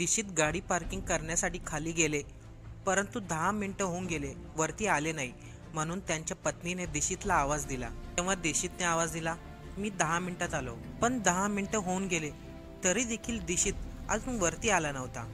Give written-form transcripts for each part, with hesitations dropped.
दिशीत गाडी पार्किंग करण्यासाठी खाली गेले, परंतु 10 मिनिटं होऊन गेले, वरती आले नाही. म्हणून त्यांच्या पत्नीने दिशीतला आवाज दिला. तेव्हा दिशीतने आवाज दिला, मी 10 मिनिटात आलो. पण 10 मिनिटं होऊन गेले तरी देखील दिशीत अजून वरती आला नव्हता.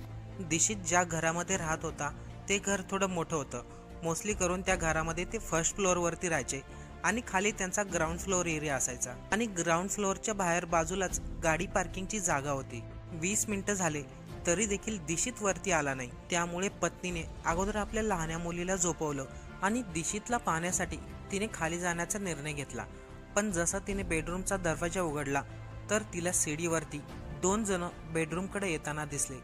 दिशीत ज्या घरामध्ये राहत होता ते घर थोडं मोठं होतं. मोस्टली करून त्या घरामध्ये ते फर्स्ट फ्लोअरवरती राहायचे आणि खाली त्यांचा ग्राउंड फ्लोअर एरिया असायचा. आणि ग्राउंड फ्लोअरच्या बाहेर बाजूलाच गाडी पार्किंगची जागा होती. 20 मिनिटं झाले तरी देखील दिशीत वरती आला नाही. त्यामुळे पत्नीने अगोदर आपल्या लहान्या मुलीला झोपवलं आणि दिशीतला पाहण्यासाठी तिने खाली जाण्याचा निर्णय घेतला. पण जसा तिने बेडरूमचा दरवाजा उघडला तर तिला सीडीवरती 2 जण बेडरूमकडे येताना दिसले.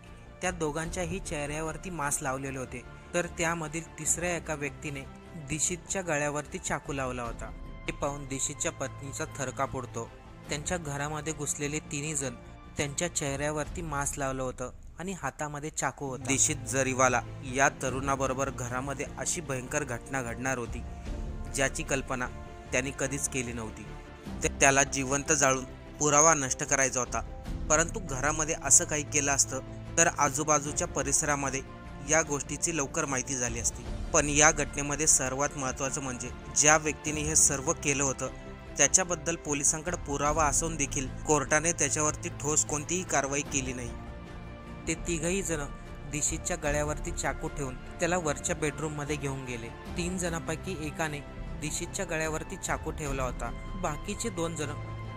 त्या दोघांच्याही चेहऱ्यावरती मास्क लावलेले होते. तर त्यामधील तिसऱ्या एका व्यक्तीने दिशीतच्या गळ्यावरती चाकू लावला होता. ते पाहून दिशीतच्या पत्नीचा थरकाप उडतो. त्यांच्या घरामध्ये घुसलेले 3 जण त्यांच्या चेहऱ्यावरती मास्क लावलं होतं आणि हातामध्ये चाकू होता. दिशीत जरीवाला या तरुणाबरोबर घरामध्ये अशी भयंकर घटना घडणार होती ज्याची कल्पना त्यांनी कधीच केली नव्हती. त्याला जिवंत जाळून पुरावा नष्ट करायचा होता. परंतु घरामध्ये असं काही केलं असतं तर आजूबाजूच्या परिसरामध्ये या गोष्टीची लवकर माहिती झाली असती. पण या घटनेमध्ये सर्वात महत्त्वाचं म्हणजे ज्या व्यक्तीने हे सर्व केलं होतं त्याच्याबद्दल पोलिसांकडे पुरावा असून देखील कोर्टाने त्याच्यावरती ठोस कोणतीही कारवाई केली नाही. ते तिघही जण दिशीतच्या गळ्यावरती चाकू ठेवून त्याला वरच्या बेडरूममध्ये घेऊन गेले. 3 जणांपैकी एकाने दिशीतच्या गळ्यावरती चाकू ठेवला होता. बाकीचे 2 जण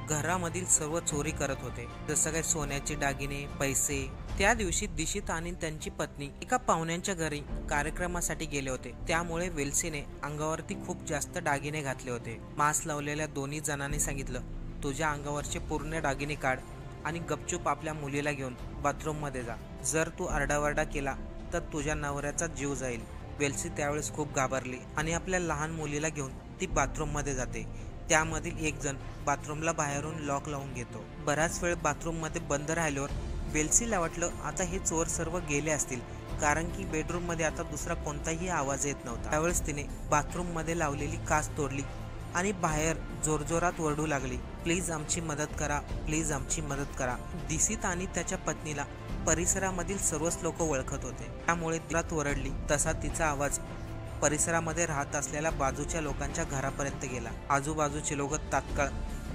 घरामधील सर्व चोरी करत होते, जसं काय सोन्याचे दागिने, पैसे. त्या दिवशी दिशीत आणि त्यांची पत्नी एका पाहुण्यांच्या घरी कार्यक्रमासाठी गेले होते. त्यामुळे वेल्सीने अंगावरती खूप जास्त दागिने घातले होते. मास्क लावलेल्या 2 जणांनी सांगितलं, तुझ्या अंगावरचे पूर्ण दागिने काढ आणि गपचूप आपल्या मुलीला घेऊन बाथरूममध्ये जा. जर तू आरडाओरडा केला तर तुझ्या नवऱ्याचा जीव जाईल. वेल्सी त्यावेळेस खूप घाबरली आणि आपल्या लहान मुलीला घेऊन ती बाथरूममध्ये जाते. त्यामधील एक जण बाथरूमला बाहेरून लॉक लावून घेतो. बराच वेळ बाथरूममध्ये बंद राहिल्यावर वेल्सीला वाटलं आता हे चोर सर्व गेले असतील, कारण की बेडरूममध्ये आता दुसरा कोणताही आवाज येत नव्हता. त्यावेळेस तिने बाथरूममध्ये लावलेली काच तोडली आणि बाहेर जोरजोरात ओरडू लागली, प्लीज आमची मदत करा, प्लीज आमची मदत करा. दिशीत आणि त्याच्या पत्नीला परिसरामधील सर्वच लोक ओळखत होते. त्यामुळे तिला ओरडली तसा तिचा आवाज परिसरामध्ये राहत असलेल्या बाजूच्या लोकांच्या घरापर्यंत गेला. आजूबाजूचे लोक तात्काळ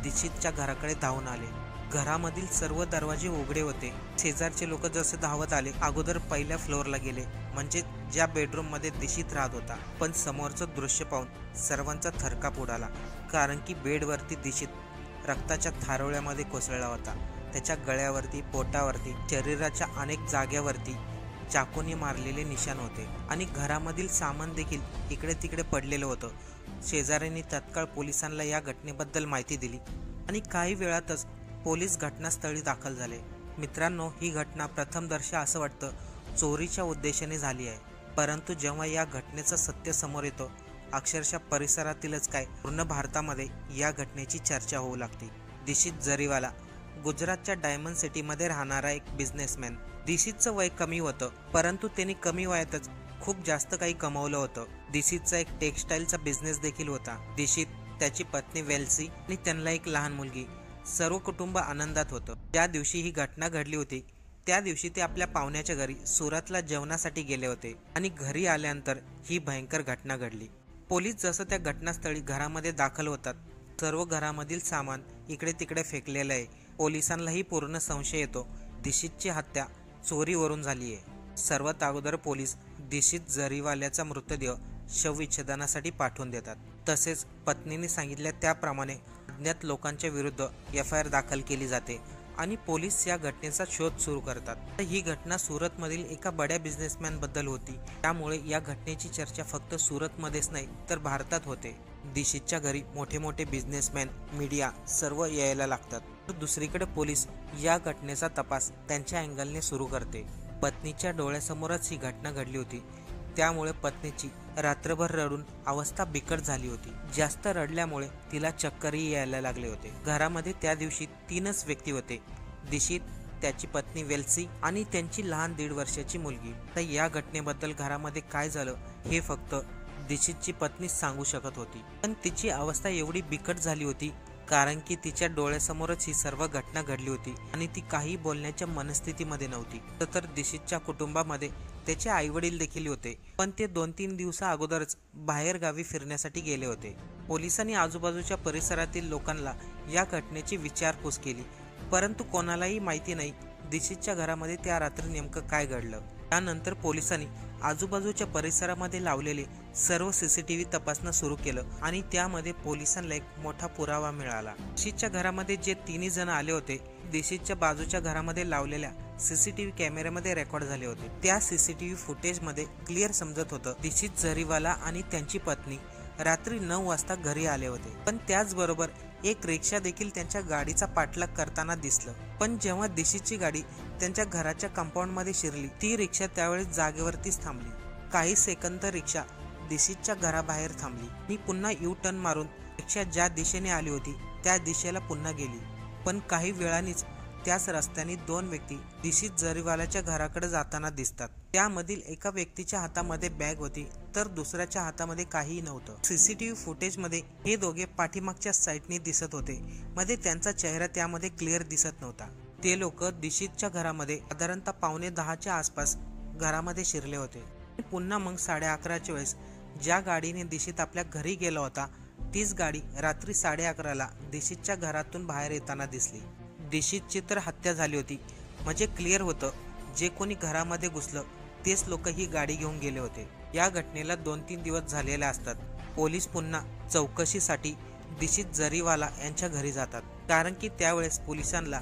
दिशीतच्या घराकडे धावून आले. घरामधील सर्व दरवाजे उघडे होते. शेजारचे लोक जसे धावत आले अगोदर पहिल्या फ्लोअरला गेले, म्हणजे ज्या बेडरूम मध्ये दिशीत राहत होता. पण समोरचं दृश्य पाहून सर्वांचा थरकाप उडाला, कारण की बेडवरती दिशीत रक्ताच्या थारोळ्यामध्ये कोसळला होता. त्याच्या गळ्यावरती, पोटावरती, शरीराच्या अनेक जाग्यावरती चाकूने मारलेले निशाण होते आणि घरामधील सामान देखील इकडे तिकडे पडलेलं होतं. शेजाऱ्यांनी तत्काळ पोलिसांना या घटनेबद्दल माहिती दिली आणि काही वेळातच पोलीस घटनास्थळी दाखल झाले. मित्रांनो, ही घटना प्रथमदर्शी असं वाटतं चोरीच्या उद्देशाने झाली आहे, परंतु जेव्हा या घटनेचं सत्य समोर येतं अक्षरशः परिसरातीलच काय पूर्ण भारतामध्ये या घटनेची चर्चा होऊ लागते. दिशीत जरीवाला गुजरातच्या डायमंड सिटीमध्ये राहणारा एक बिझनेसमॅन. दिशीतचं वय कमी होतं, परंतु त्यांनी कमी वयातच खूप जास्त काही कमवलं होतं. दिशीतचा एक टेक्स्टाईलचा बिझनेस देखील होता. दिशीत, त्याची पत्नी वेल्सी आणि त्यांना एक लहान मुलगी, सर्व कुटुंब आनंदात होतं. ज्या दिवशी ही घटना घडली होती त्या दिवशी ते आपल्या पाहुण्याच्या घरी सुरतला जेवणासाठी गेले होते आणि घरी आल्यानंतर ही भयंकर घटना घडली. पोलीस जसं त्या घटनास्थळी घरामध्ये दाखल होतात, सर्व घरामधील सामान इकडे तिकडे फेकलेलं आहे. पोलिसांनाही पूर्ण संशय येतो दिशीतची हत्या चोरीवरून झाली आहे. सर्वात अगोदर पोलीस दिशीत जरीवाल्याचा मृतदेह शवविच्छेदनासाठी पाठवून देतात. तसेच पत्नीने सांगितल्या त्याप्रमाणे अज्ञात लोकांच्या विरुद्ध FIR दाखल केली जाते आणि पोलीस या घटनेचा शोध सुरू करतात. ही घटना सुरतमधील एका बड्या बिझनेसमॅन बद्दल होती. त्यामुळे या घटनेची चर्चा फक्त सुरतमध्येच नाही तर भारतात होते. दिशीतच्या घरी मोठे मोठे बिझनेसमॅन, मीडिया सर्व यायला लागतात. तर दुसरीकडे पोलीस या घटनेचा तपास त्यांच्या अँगलने सुरू करते. पत्नीच्या डोळ्यासमोरच ही घटना घडली होती, त्यामुळे पत्नीची रात्रभर रडून अवस्था बिकट झाली होती. जास्त रडल्यामुळे तिला चक्करही यायला लागले होते. घरामध्ये त्या दिवशी 3च व्यक्ती होते, दिशीत, त्याची पत्नी वेल्सी आणि त्यांची लहान 1.5 वर्षाची मुलगी. तर या घटनेबद्दल घरामध्ये काय झालं हे फक्त दिशीतची पत्नी सांगू शकत होती. पण तिची अवस्था एवढी बिकट झाली होती कारण की तिच्या डोळ्यासमोरच ही सर्व घटना घडली होती आणि ती काही बोलण्याच्या मनस्थितीमध्ये नव्हती. तर दिशीतच्या कुटुंबामध्ये त्याचे आईवडील देखील होते, पण ते 2-3 दिवसा अगोदरच बाहेर गावी फिरण्यासाठी गेले होते. पोलिसांनी आजूबाजूच्या परिसरातील लोकांना या घटनेची विचारपूस केली, परंतु कोणालाही माहिती नाही दिशीतच्या घरामध्ये त्या रात्री नेमकं काय घडलं. त्यानंतर पोलिसांनी आजूबाजूच्या परिसरामध्ये लावलेले सर्व सीसीटीव्ही तपासणं सुरू केलं आणि त्यामध्ये पोलिसांना एक मोठा पुरावा मिळाला. दिशीतच्या घरामध्ये जे 3 जण आले होते, दिशीतच्या बाजूच्या घरामध्ये लावलेल्या सीसीटीव्ही कॅमेऱ्यामध्ये रेकॉर्ड झाले होते. त्या सीसीटीव्ही फुटेजमध्ये क्लिअर समजत होतं दिशीत जरीवाला आणि त्यांची पत्नी रात्री 9 वाजता घरी आले होते. पण त्याचबरोबर एक रिक्षा देखील त्यांच्या गाडीचा पाठलाग करताना दिसलं. पण जेव्हा दिशीतची गाडी त्यांच्या घराच्या कंपाऊंडमध्ये शिरली, ती रिक्षा त्यावेळेस जागेवरतीच थांबली. काही सेकंद रिक्षा दिशीतच्या घराबाहेर थांबली आणि पुन्हा यू टर्न मारून रिक्षा ज्या दिशेने आली होती त्या दिशेला पुन्हा गेली. पण काही वेळानीच त्याच रस्त्याने 2 व्यक्ती दिशीत जरीवाल्याच्या घराकडे जाताना दिसतात. त्यामधील एका व्यक्तीच्या हातामध्ये बॅग होती तर दुसऱ्याच्या हातामध्ये काहीही नव्हतं. सीसीटीव्ही फुटेजमध्ये हे दोघे पाठीमागच्या साईडने दिसत होते, मध्ये त्यांचा चेहरा त्यामध्ये क्लिअर दिसत नव्हता. ते लोक दिशीतच्या घरामध्ये साधारणतः 9:15च्या आसपास घरामध्ये शिरले होते. पुन्हा मग 11:30च्या वेळेस ज्या गाडीने दिशीत आपल्या घरी गेला होता तीच गाडी रात्री 11:30ला दिशीतच्या घरातून बाहेर येताना दिसली. दिशीतची तर हत्या झाली होती, म्हणजे क्लिअर होतं जे कोणी घरामध्ये घुसलं तेच लोक ही गाडी घेऊन गेले होते. या घटनेला 2-3 दिवस झालेले असतात. पोलीस पुन्हा चौकशीसाठी दिशीत जरीवाला यांच्या घरी जातात, कारण की त्यावेळेस पोलिसांना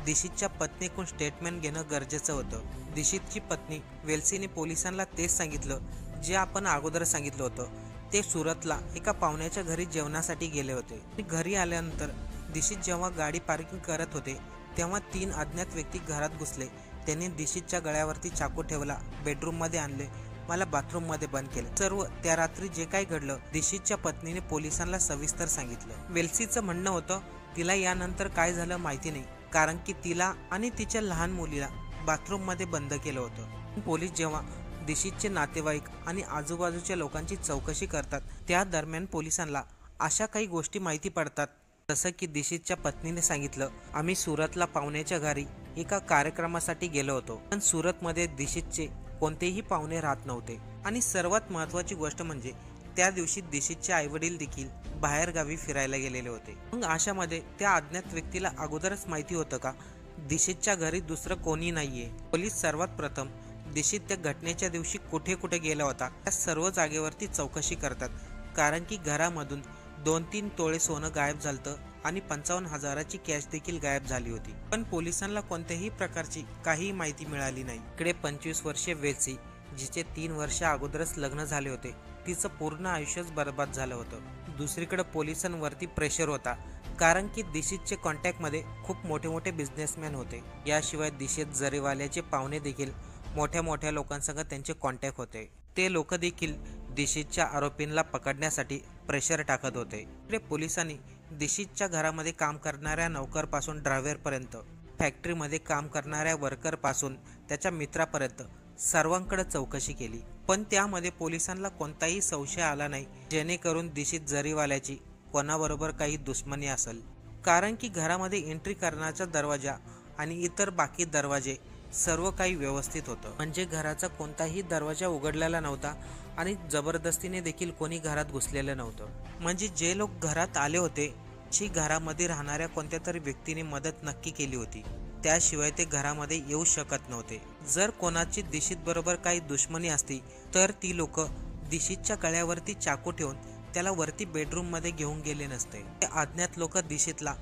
दिशीतच्या पत्नीकडून स्टेटमेंट घेणं गरजेचं होतं. दिशीतची पत्नी वेल्सीने पोलिसांना तेच सांगितलं जे आपण अगोदर सांगितलं होतं. ते सुरतला एका पाहुण्याच्या घरी जेवणासाठी गेले होते. घरी आल्यानंतर दिशीत जेव्हा गाडी पार्किंग करत होते तेव्हा 3 अज्ञात व्यक्ती घरात घुसले. त्यांनी दिशीतच्या गळ्यावरती चाकू ठेवला, बेडरूममध्ये आणले, मला बाथरूममध्ये बंद केलं. सर्व त्या रात्री जे काही घडलं दिशीतच्या पत्नीने पोलिसांना सविस्तर सांगितलं. वेल्सीचं म्हणणं होतं तिला यानंतर काय झालं माहिती नाही, कारण की तिला आणि तिच्या लहान मुलीला बाथरूममध्ये बंद केलं होतं. पोलीस जेव्हा दिशीतचे नातेवाईक आणि आजूबाजूच्या लोकांची चौकशी करतात त्या दरम्यान पोलिसांना अशा काही गोष्टी माहिती पडतात, जसं की दिशीतच्या पत्नीने सांगितलं, आम्ही सुरतला पाहुण्याच्या घरी एका कार्यक्रमासाठी गेलो होतो, पण सुरतमध्ये दिशीतचे कोणतेही पाहुणे राहत नव्हते. आणि सर्वात महत्त्वाची गोष्ट म्हणजे त्या दिवशी दिशीतचे आईवडील देखील बाहेर गावी फिरायला गेलेले होते. मग अशामध्ये त्या अज्ञात व्यक्तीला अगोदरच माहिती होतं का दिशीतच्या घरी दुसरं कोणी नाहीये? पोलीस सर्वात प्रथम दिशीत त्या घटनेच्या दिवशी कुठे कुठे गेला होता त्या सर्व जागेवरती चौकशी करतात, कारण की घरामधून 2-3 तोळे सोनं गायब झालं आणि 55,000ची कॅश देखील गायब झाली होती. पण पोलिसांना कोणत्याही प्रकारची काही माहिती मिळाली नाही. इकडे 25 वर्षीय वेल्सी, जिचे 3 वर्ष अगोदरच लग्न झाले होते, तिचं पूर्ण आयुष्यच बर्बाद झालं होतं. दुसरीकडे पोलिसांवरती प्रेशर होता, कारण की दिशीतचे कॉन्टॅक्टमध्ये खूप मोठे मोठे बिझनेसमॅन होते. याशिवाय दिशीत जरीवाल्याचे पाहुणे देखील मोठ्या मोठ्या लोकांसंग त्यांचे कॉन्टॅक्ट होते. ते लोक देखील दिशीतच्या आरोपींना पकडण्यासाठी प्रेशर टाकत होते. इकडे पोलिसांनी दिशीतच्या घरामध्ये काम करणाऱ्या नौकरपासून ड्रायव्हरपर्यंत, फॅक्टरीमध्ये काम करणाऱ्या वर्करपासून त्याच्या मित्रापर्यंत सर्वांकडे चौकशी केली. पण त्यामध्ये पोलिसांना कोणताही संशय आला नाही जेणेकरून दिशीत जरीवाल्याची कोणाबरोबर काही दुश्मनी असेल, कारण की घरामध्ये एंट्री करण्याचा दरवाजा आणि इतर बाकी दरवाजे सर्व काही व्यवस्थित होतं. म्हणजे घराचा कोणताही दरवाजा उघडलेला नव्हता आणि जबरदस्तीने देखील कोणी घरात घुसलेलं नव्हतं. म्हणजे जे लोक घरात आले होते ची घरामध्ये राहणाऱ्या कोणत्या तरी व्यक्तीने मदत नक्की केली होती, त्याशिवाय ते घरामध्ये येऊ शकत नव्हते. जर कोणाची दिशीत बरोबर काही दुश्मनी असती तर ती लोक दिशीतच्या गळ्यावरती चाकू ठेवून त्याला वरती बेडरूममध्ये घेऊन गेले नसते. ते अज्ञात लोक दिशीतला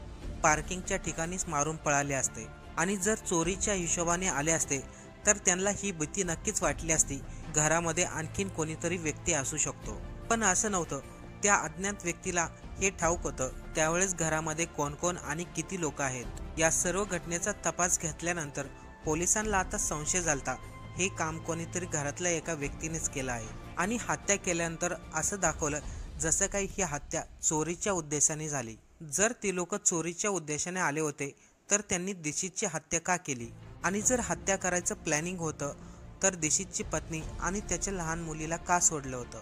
पार्किंगच्या ठिकाणीच मारून पळाले असते. आणि जर चोरीच्या हिशोबाने आले असते तर त्यांना ही भीती नक्कीच वाटली असती, घरामध्ये आणखीन कोणीतरी व्यक्ती असू शकतो. पण असं नव्हतं. त्या अज्ञात व्यक्तीला हे ठाऊक होतं त्यावेळेस घरामध्ये कोण कोण आणि किती लोक आहेत. या सर्व घटनेचा तपास घेतल्यानंतर पोलिसांना आता संशय झालता हे काम कोणीतरी घरातल्या एका व्यक्तीनेच केलं आहे. आणि हत्या केल्यानंतर असं दाखवलं जसं काही ही हत्या चोरीच्या उद्देशाने झाली. जर ती लोक चोरीच्या उद्देशाने आले होते तर त्यांनी दिशीतची हत्या का केली? आणि जर हत्या करायचं प्लॅनिंग होतं तर दिशीतची पत्नी आणि त्याच्या लहान मुलीला का सोडलं होतं?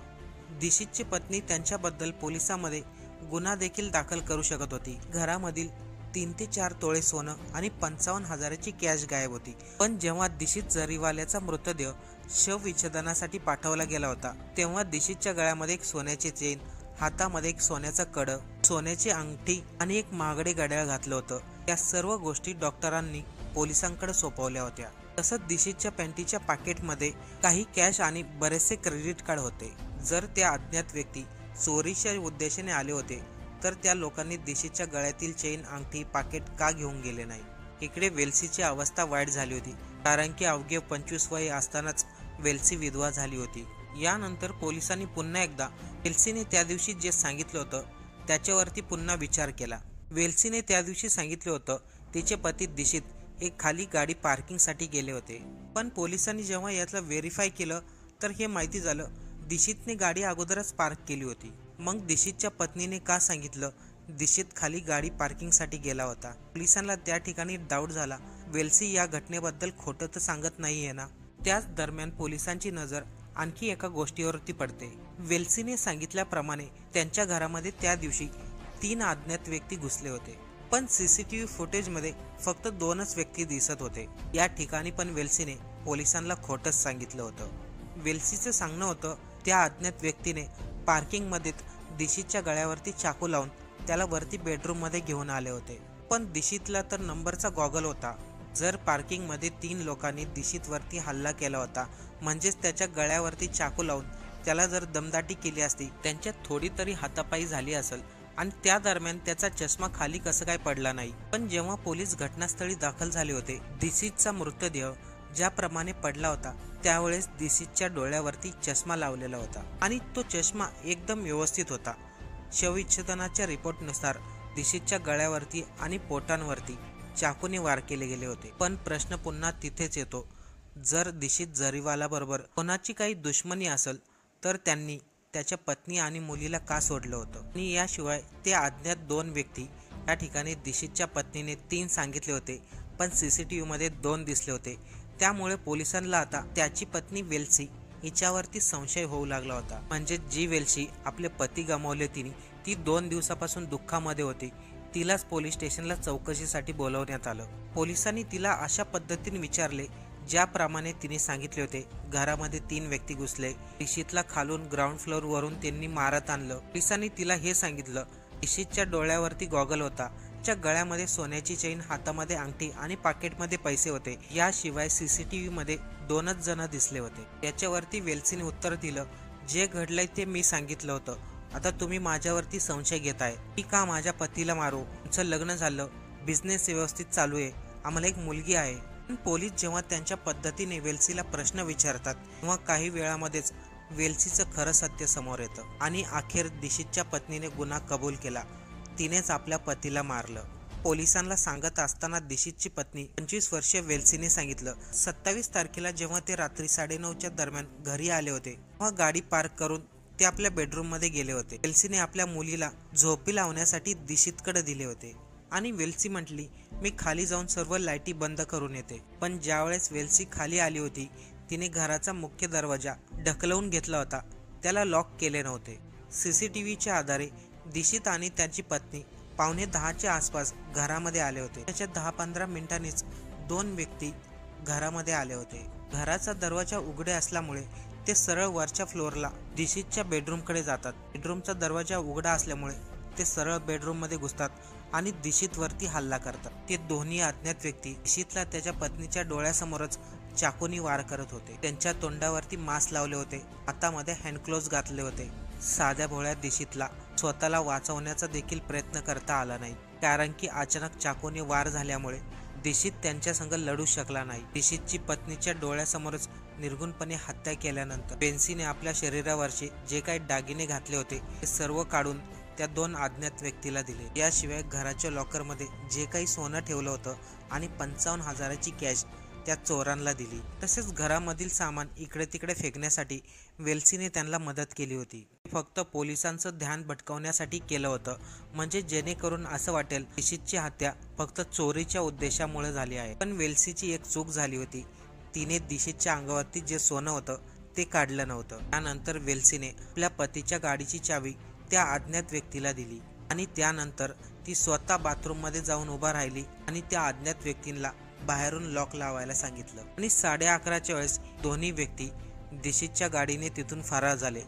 दिशीतची पत्नी त्यांच्याबद्दल पोलिसांमध्ये गुन्हा देखील दाखल करू शकत होती. घरामधील 3 ते 4 तोळे सोनं आणि 55,000ची कॅश गायब होती. पण जेव्हा दिशीत जरीवाल्याचा मृतदेह शवविच्छेदनासाठी पाठवला गेला होता, तेव्हा दिशीतच्या गळ्यामध्ये एक सोन्याची चेन, हातामध्ये एक सोन्याचं कडं, सोन्याची अंगठी आणि एक महागडे घड्याळ घातलं होतं. या सर्व गोष्टी डॉक्टरांनी पोलिसांकडे सोपवल्या होत्या. तसंच दिशीतच्या पॅन्टीच्या पॅकेटमध्ये काही कॅश आणि बरेचसे क्रेडिट कार्ड होते. जर त्या अज्ञात व्यक्ती चोरीच्या उद्देशाने आले होते, तर त्या लोकांनी दिशीतच्या गळ्यातील चेन, अंगठी, पाकिट का घेऊन गेले नाही? इकडे वेल्सीची अवस्था वाईट झाली होती, कारण की अवघे 25 वय असतानाच वेल्सी विधवा झाली होती. यानंतर पोलिसांनी पुन्हा एकदा वेल्सीने त्या दिवशी जे सांगितलं होतं त्याच्यावरती पुन्हा विचार केला. वेल्सीने त्या दिवशी सांगितलं होतं तिचे पती दिशीत एक खाली गाडी पार्किंगसाठी गेले होते. पण पोलिसांनी जेव्हा यातलं व्हेरीफाय केलं तर हे माहिती झालं दिशीतने गाडी अगोदरच पार्क केली होती. मग दिशीतच्या पत्नीने का सांगितलं दिशीत खाली गाडी पार्किंगसाठी गेला होता? पोलिसांना त्या ठिकाणी डाऊट झाला, वेल्सी या घटनेबद्दल खोटं तर सांगत नाहीये ना. त्याच दरम्यान पोलिसांची नजर आणखी एका गोष्टीवरती पडते. वेल्सीने सांगितल्याप्रमाणे त्यांच्या घरामध्ये त्या दिवशी 3 अज्ञात व्यक्ती घुसले होते, पण सीसीटीव्ही फुटेजमध्ये फक्त 2च व्यक्ती दिसत होते. या ठिकाणी पण वेल्सीने पोलिसांना खोटंच सांगितलं होतं. वेल्सीचं सांगणं होतं त्या अज्ञात व्यक्तीने पार्किंगमध्ये दिशीतच्या गळ्यावरती चाकू लावून त्याला वरती बेडरूममध्ये घेऊन आले होते. पण दिशीतला तर नंबरचा गॉगल होता. जर पार्किंगमध्ये 3 लोकांनी दिशीतवरती हल्ला केला होता, म्हणजेच त्याच्या गळ्यावरती चाकू लावून त्याला जर दमदाटी केली असती, त्यांच्यात थोडी तरी हातापाई झाली असेल आणि त्या दरम्यान त्याचा चष्मा खाली कसं काय पडला नाही. पण जेव्हा पोलीस घटनास्थळी दाखल झाले होते, दिशीतचा मृतदेह ज्याप्रमाणे पडला होता त्यावेळेस दिशीतच्या डोळ्यावरती चष्मा लावलेला होता आणि तो चष्मा एकदम व्यवस्थित होता. शवविच्छेदनाच्या रिपोर्टनुसार दिशीतच्या गळ्यावरती आणि पोटांवरती चाकूने वार केले गेले होते. पण प्रश्न पुन्हा तिथेच येतो, जर दिशीत जरीवाला बरोबर कोणाची काही दुश्मनी असेल तर त्यांनी त्याच्या पत्नी आणि मुलीला का सोडलं होतं? आणि याशिवाय ते अज्ञात 2 व्यक्ती या ठिकाणी दिशीतच्या पत्नीने 3 सांगितले होते, पण सीसीटीव्हीमध्ये 2 दिसले होते. त्यामुळे पोलिसांना आता त्याची पत्नी वेल्सी हिच्यावरती संशय होऊ लागला होता. म्हणजे जी वेल्सी आपले पती गमावले तिने, ती 2 दिवसापासून दुःखामध्ये होती. तिलाच पोलीस स्टेशनला चौकशीसाठी बोलवण्यात आलं. पोलिसांनी तिला अशा पद्धतीने विचारले ज्याप्रमाणे तिने सांगितले होते. घरामध्ये 3 व्यक्ती घुसले, दिशीतला खालून ग्राउंड फ्लोअर वरून त्यांनी मारत आणलं. पोलिसांनी तिला हे सांगितलं, दिशीतच्या डोळ्यावरती गॉगल होता, च्या गळ्यामध्ये सोन्याची चेन, हातामध्ये अंगठी आणि पाकिटमध्ये पैसे होते. याशिवाय सीसीटीव्ही मध्ये 2च जण दिसले होते. याच्यावरती वेल्सीने उत्तर दिलं, जे घडलंय ते मी सांगितलं होतं. आता तुम्ही माझ्यावरती संशय घेताय. मी का माझ्या पतीला मारू? तुमचं लग्न झालं, बिझनेस व्यवस्थित चालू आहे, आम्हाला एक मुलगी आहे. पण पोलीस जेव्हा त्यांच्या पद्धतीने वेल्सीला प्रश्न विचारतात तेव्हा काही वेळामध्येच वेल्सीचं खरं सत्य समोर येतं आणि अखेर दिशीतच्या पत्नीने गुन्हा कबूल केला. तिनेच आपल्या पतीला मारलं. पोलिसांना सांगत असताना दिशीतची पत्नी 25 वर्षीय वेल्सीने सांगितलं, 27 तारखेला जेव्हा ते रात्री 9:30च्या दरम्यान घरी आले होते तेव्हा गाडी पार्क करून ते आपल्या बेडरूममध्ये गेले होते. वेल्सीने आपल्या मुलीला झोपी लावण्यासाठी दिशीतकडे दिले होते आणि वेल्सी म्हटली, मी खाली जाऊन सर्व लाईटी बंद करून येते. पण ज्यावेळेस वेल्सी खाली आली होती तिने घराचा मुख्य दरवाजा ढकलवून घेतला होता, त्याला लॉक केले नव्हते. सीसीटीव्हीच्या आधारे दिशीत आणि त्याची पत्नी 9:45च्या आसपास घरामध्ये आले होते. त्याच्या 10-15 मिनिटांनीच 2 व्यक्ती घरामध्ये आले होते. घराचा दरवाजा उघडे असल्यामुळे ते सरळ वरच्या फ्लोअरला दिशीतच्या बेडरूमकडे जातात. बेडरूमचा दरवाजा उघडा असल्यामुळे ते सरळ बेडरूममध्ये घुसतात आणि दिशीतवरती हल्ला करतात. ते दोन्ही अज्ञात व्यक्ती दिशीतला त्याच्या पत्नीच्या डोळ्यासमोरच चाकूनी वार करत होते. त्यांच्या तोंडावरती मास्क लावले होते, हातामध्ये हँडग्लोव्ज घातले होते. साध्या भोळ्या दिशीतला स्वतःला वाचवण्याचा देखील प्रयत्न करता आला नाही, कारण की अचानक चाकूने वार झाल्यामुळे दिशीत त्यांच्या संग लढू शकला नाही. दिशीतची पत्नीच्या डोळ्यासमोरच निर्गुणपणे हत्या केल्यानंतर वेल्सीने आपल्या शरीरावरचे जे काही दागिने घातले होते ते सर्व काढून त्या 2 अज्ञात व्यक्तीला दिले. याशिवाय घराच्या लॉकरमध्ये जे काही सोनं ठेवलं होतं आणि 55,000ची कॅश त्या चोरांना दिली. तसेच घरामधील सामान इकडे तिकडे फेकण्यासाठी वेल्सीने त्यांना मदत केली होती. फक्त पोलिसांचं ध्यान भटकवण्यासाठी केलं होतं, म्हणजे जेणेकरून असं वाटेल दिशीतची हत्या फक्त चोरीच्या उद्देशामुळे झाली आहे. पण वेल्सीची एक चूक झाली होती, तिने दिशीतच्या अंगावरती जे सोनं होतं ते काढलं नव्हतं. त्यानंतर वेल्सीने आपल्या पतीच्या गाडीची चावी त्या अज्ञात व्यक्तीला दिली. आणि त्यानंतर ती स्वतः बाथरूममध्ये जाऊन उभा राहिली आणि त्या अज्ञात व्यक्तींना बाहेरून लॉक लावायला सांगितलं आणि 11:30च्या वेळेस दोन्ही व्यक्ती दिशीतच्या गाडीने तिथून फरार झाले।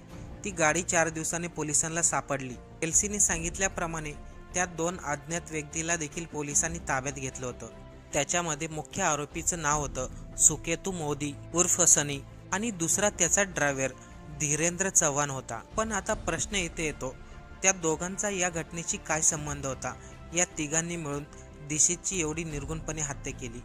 ती गाडी 4 दिवसांनी पोलिसांना सापडली। वेल्सीने सांगितल्याप्रमाणे त्या 2 अज्ञात व्यक्तीला देखील पोलिसांनी ताब्यात घेतलं होतं। त्याच्यामध्ये मुख्य आरोपीचं नाव होतं सुकेतू मोदी उर्फ सनी आणि दुसरा त्याचा ड्रायव्हर धीरेंद्र चव्हाण होता। पण आता प्रश्न इथे येतो, त्या दोघांचा या घटनेशी काय संबंध होता? या तिघांनी मिळून दिशीतची एवढी निर्गुणपणे हत्या केली।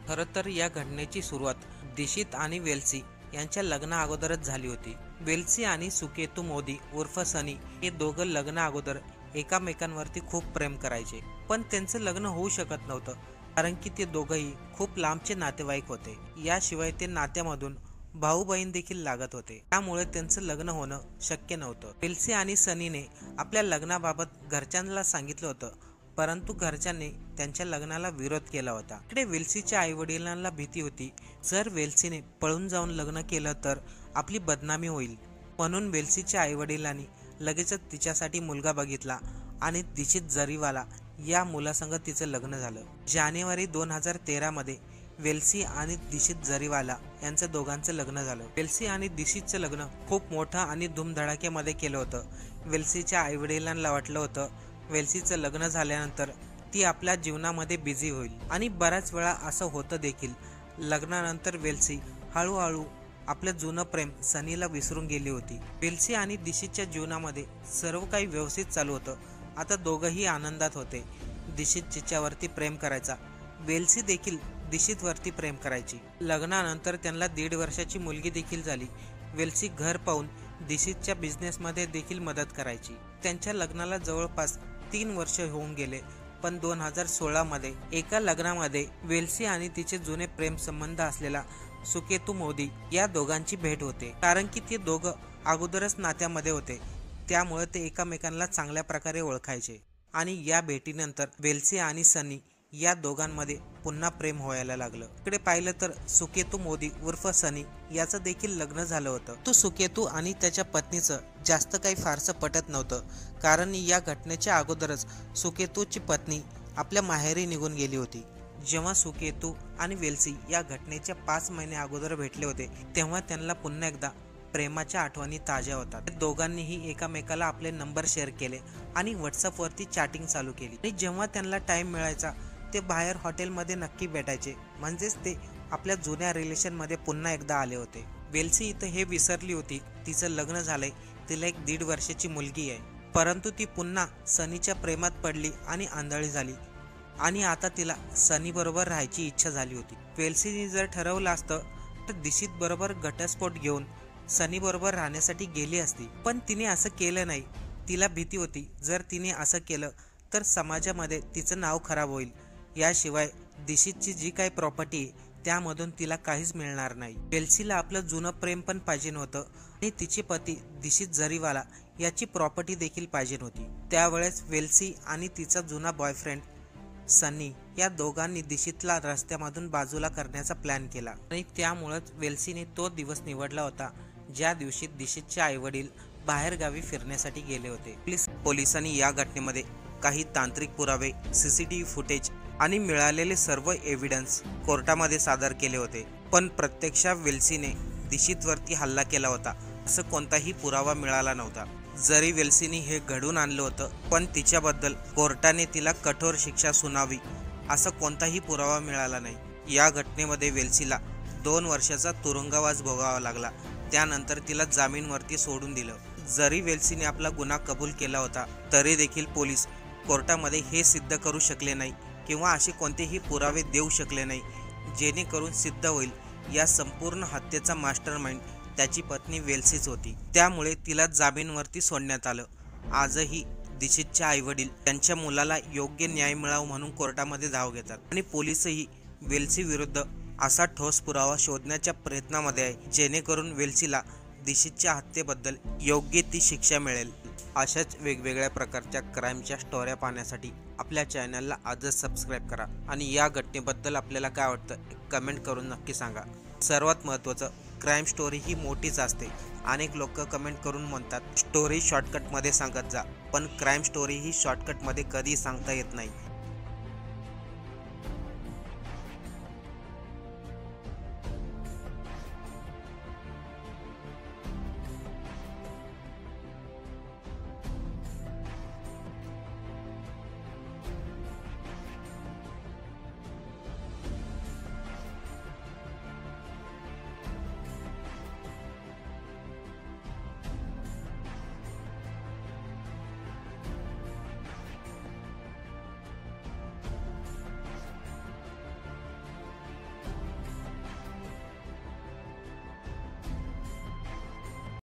खरं तर या घटनेची सुरुवात दिशीत आणि वेल्सी यांच्या लग्ना अगोदरच झाली होती। वेल्सी आणि सुकेतू मोदी उर्फ सनी हे दोघं लग्ना अगोदर एकामेकांवरती खूप प्रेम करायचे, पण त्यांचं लग्न होऊ शकत नव्हतं कारण की ते दोघंही खूप लांबचे नातेवाईक होते। याशिवाय ते नात्यामधून भाऊ बहीण देखील लागत होते, त्यामुळे त्यांचं लग्न होणं शक्य नव्हतं। वेल्सी आणि सनीने आपल्या लग्नाबाबत घरच्यांना सांगितलं होतं, परंतु घरच्यांनी त्यांच्या लग्नाला विरोध केला होता। इकडे वेल्सीच्या आई वडिलांना भीती होती, जर वेल्सीने पळून जाऊन लग्न केलं तर आपली बदनामी होईल, म्हणून वेल्सीच्या आई वडिलांनी लगेचच तिच्यासाठी मुलगा बघितला आणि दिशीत जरीवाला या मुलासंग तिचं लग्न झालं। जानेवारी 2013 मध्ये वेल्सी आणि दिशीत जरीवाला यांचं दोघांचं लग्न झालं। वेल्सी आणि दिशीतचं लग्न खूप मोठं आणि धूमधडाक्यामध्ये केलं होतं। वेल्सीच्या आई वडिलांना वाटलं होतं वेल्सीचं लग्न झाल्यानंतर ती आपल्या जीवनामध्ये बिझी होईल आणि बऱ्याच वेळा असं होतं देखील। लग्नानंतर वेल्सी हळूहळू आपलं जुनं प्रेम सनीला विसरून गेली होती। वेल्सी आणि दिशीतच्या जीवनामध्ये सर्व काही व्यवस्थित चालू होतं। आता दोघंही आनंदात होते। दिशीत जिच्यावरती प्रेम करायचा, वेल्सी देखील दिशीतवरती प्रेम करायची। लग्नानंतर त्यांना 1.5 वर्षाची मुलगी देखील झाली। वेल्सी घर पाहून दिशीतच्या बिझनेसमध्ये देखील मदत करायची। त्यांच्या लग्नाला जवळपास 3 वर्ष होऊन गेले, पण 2016 मध्ये एका लग्नामध्ये वेल्सी आणि तिचे जुने प्रेम संबंध असलेला सुकेतू मोदी या दोघांची भेट होते। कारण की ते दोघं अगोदरच नात्यामध्ये होते, त्यामुळे ते एकमेकांना चांगल्या प्रकारे ओळखायचे आणि या भेटीनंतर वेल्सी आणि सनी या दोघांमध्ये पुन्हा प्रेम व्हायला लागलं। इकडे पाहिलं तर सुकेतू मोदी उर्फ सनी याचं देखील लग्न झालं होतं। तो सुकेतू आणि त्याच्या पत्नीचं जास्त काही फारसं पटत नव्हतं, कारण या घटनेच्या अगोदरच सुकेतूची पत्नी आपल्या माहेरी निघून गेली होती। जेव्हा सुकेतू आणि वेल्सी या घटनेच्या 5 महिने अगोदर भेटले होते, तेव्हा त्यांना पुन्हा एकदा प्रेमाच्या आठवणी ताज्या होतात। दोघांनीही एकामेकाला आपले नंबर शेअर केले आणि व्हॉट्सअपवरती चॅटिंग चालू केली आणि जेव्हा त्यांना टाइम मिळायचा ते बाहेर हॉटेलमध्ये नक्की भेटायचे, म्हणजेच ते आपल्या जुन्या रिलेशनमध्ये पुन्हा एकदा आले होते। वेल्सी इथं हे विसरली होती तिचं लग्न झालंय, तिला एक 1.5 वर्षाची मुलगी आहे, परंतु ती पुन्हा सनीच्या प्रेमात पडली आणि आंधळी झाली आणि आता तिला सनी बरोबर राहायची इच्छा झाली होती। वेल्सीने जर ठरवलं असतं तर दिशीत बरोबर घटस्फोट घेऊन सनी बरोबर राहण्यासाठी गेली असती, पण तिने असं केलं नाही। तिला भीती होती, जर तिने असं केलं तर समाजामध्ये तिचं नाव खराब होईल। याशिवाय दिशीतची जी काही प्रॉपर्टी आहे त्यामधून तिला काहीच मिळणार नाही। वेल्सीला आपलं जुनं प्रेम पण पाहिजे होतं आणि तिचे पती दिशीत जरीवाला याची प्रॉपर्टी देखील पाहिजे होती। त्यावेळेस वेल्सी आणि तिचा जुना बॉयफ्रेंड सनी या दोघांनी दिशीतला रस्त्यामधून बाजूला करण्याचा प्लॅन केला आणि त्यामुळेच वेल्सीने तो दिवस निवडला होता ज्या दिवशी दिशीतचे आईवडील बाहेर गावी फिरण्यासाठी गेले होते। पोलिसांनी या घटनेमध्ये काही तांत्रिक पुरावे, सीसीटीव्ही फुटेज आणि मिळालेले सर्व एव्हिडन्स कोर्टामध्ये सादर केले होते, पण प्रत्यक्षात वेल्सीने दिशीतवरती हल्ला केला होता असं कोणताही पुरावा मिळाला नव्हता। जरी वेल्सीने हे घडून आणलं होतं, पण तिच्याबद्दल कोर्टाने तिला कठोर शिक्षा सुनावी असा कोणताही पुरावा मिळाला नाही। या घटनेमध्ये वेल्सीला 2 वर्षाचा तुरुंगवास भोगावा लागला, त्यानंतर तिला जामीनवरती सोडून दिलं। जरी वेल्सीने आपला गुन्हा कबूल केला होता, तरी देखील पोलीस कोर्टामध्ये हे सिद्ध करू शकले नाही किंवा असे कोणतेही पुरावे देऊ शकले नाही जेणेकरून सिद्ध होईल या संपूर्ण हत्येचा मास्टरमाइंड त्याची पत्नी वेल्सीच होती। त्यामुळे तिला जामीनवरती सोडण्यात आलं। आजही दिशीतच्या आईवडील त्यांच्या मुलाला योग्य न्याय मिळावा म्हणून कोर्टामध्ये धाव घेतात आणि पोलीसही वेल्सी विरुद्ध असा ठोस पुरावा शोधण्याच्या प्रयत्नामध्ये आहे जेणेकरून वेल्सीला दिशीतच्या हत्येबद्दल योग्य ती शिक्षा मिळेल। अशाच वेगवेगळ्या प्रकारच्या क्राईमच्या स्टोऱ्या पाहण्यासाठी आपल्या चॅनलला आजच सबस्क्राईब करा आणि या घटनेबद्दल आपल्याला काय वाटतं कमेंट करून नक्की सांगा। सर्वात महत्त्वाचं, क्राईम स्टोरी ही मोठीच असते। अनेक लोक कमेंट करून म्हणतात स्टोरी शॉर्टकटमध्ये सांगत जा, पण क्राईम स्टोरी ही शॉर्टकटमध्ये कधी सांगता येत नाही.